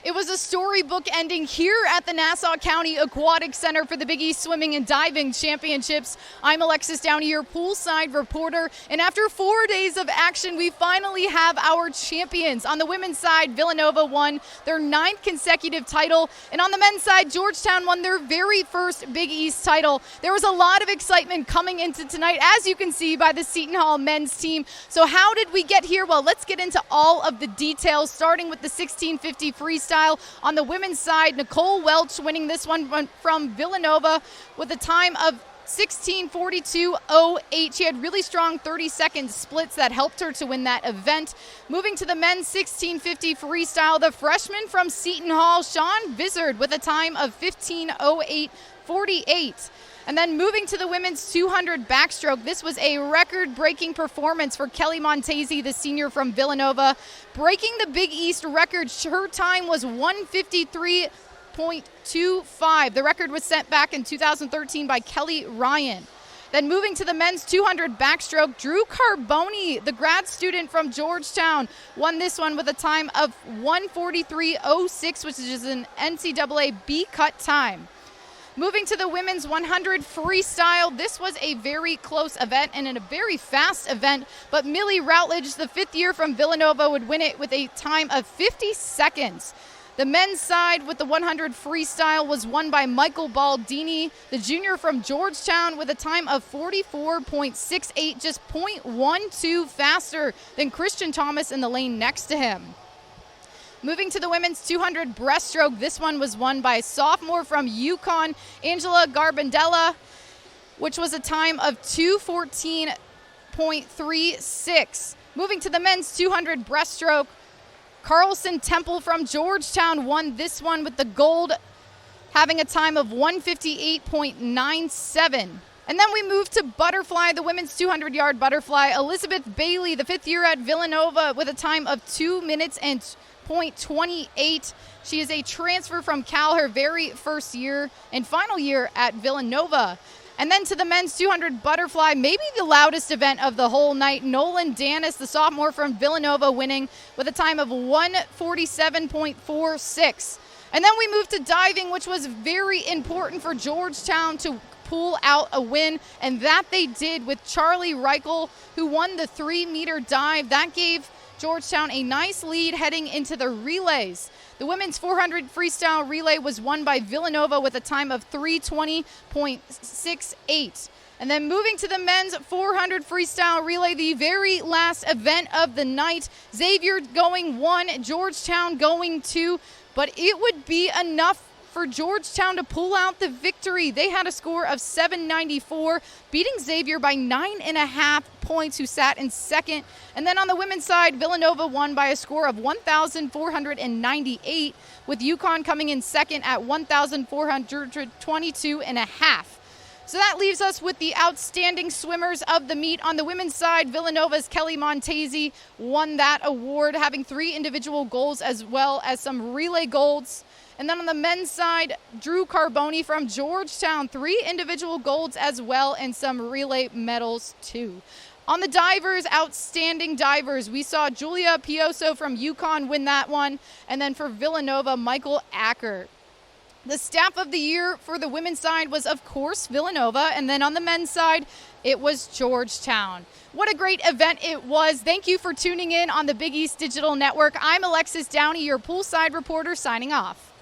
It was a storybook ending here at the Nassau County Aquatic Center for the Big East Swimming and Diving Championships. I'm Alexis Downie, your poolside reporter, and after 4 days of action, we finally have our champions. On the women's side, Villanova won their 9th consecutive title, and on the men's side, Georgetown won their very first Big East title. There was a lot of excitement coming into tonight, as you can see by the Seton Hall men's team. So how did we get here? Well, let's get into all of the details, starting with the 1650 freestyle. On the women's side, NICOLE Welch winning this one from Villanova with a time of 16:42.08. She had really strong 30-second splits that helped her to win that event. Moving to the men's 1650 freestyle, the freshman from Seton Hall, Sean Vizard, with a time of 15:08.48. And then moving to the women's 200 backstroke, this was a record-breaking performance for Kelly Montesi, the senior from Villanova. Breaking the Big East record, her time was 153.25. The record was set back in 2013 by Kelly Ryan. Then moving to the men's 200 backstroke, Drew Carboni, the grad student from Georgetown, won this one with a time of 143.06, which is an NCAA B-cut time. Moving to the women's 100 freestyle, this was a very close event and a very fast event, but Millie Routledge, the 5th year from Villanova, would win it with a time of 50 seconds. The men's side with the 100 freestyle was won by Michael Baldini, the junior from Georgetown, with a time of 44.68, just 0.12 faster than Christian Thomas in the lane next to him. Moving to the women's 200 breaststroke, this one was won by a sophomore from UConn, Angela Garbandella, which was a time of 2:14.36. Moving to the men's 200 breaststroke, CARLSON Temple from Georgetown won this one with the gold, having a time of 158.97. And then we move to butterfly, the women's 200-yard butterfly. Elizabeth Bailey, the 5th year at Villanova, with a time of 2 minutes and 0.28. She is a transfer from Cal, her very first year and final year at Villanova. And then to the men's 200 butterfly, maybe the loudest event of the whole night. Nolan Danis, the sophomore from Villanova, winning with a time of 147.46. And then we move to diving, which was very important for Georgetown to pull out a win, and that they did with Charlie REICHLE, who won the 3-meter dive. That gave Georgetown a nice lead heading into the relays. The women's 400 freestyle relay was won by Villanova with a time of 3:20.68. And then moving to the men's 400 freestyle relay, the very last event of the night, Xavier going 1, Georgetown going 2, but it would be enough for Georgetown to pull out the victory. They had a score of 794, beating Xavier by 9.5 points, who sat in second. And then on the women's side, Villanova won by a score of 1,498, with UConn coming in second at 1,422.5. So that leaves us with the outstanding swimmers of the meet. On the women's side, Villanova's Kelly Montesi won that award, having 3 individual golds as well as some relay golds. And then on the men's side, Drew Carboni from Georgetown, 3 individual golds as well and some relay medals too. On the divers, outstanding divers, we saw Julia Pioso from UConn win that one. And then for Villanova, Michael Acker. The staff of the year for the women's side was, of course, Villanova. And then on the men's side, it was Georgetown. What a great event it was. Thank you for tuning in on the Big East Digital Network. I'm Alexis Downie, your poolside reporter, signing off.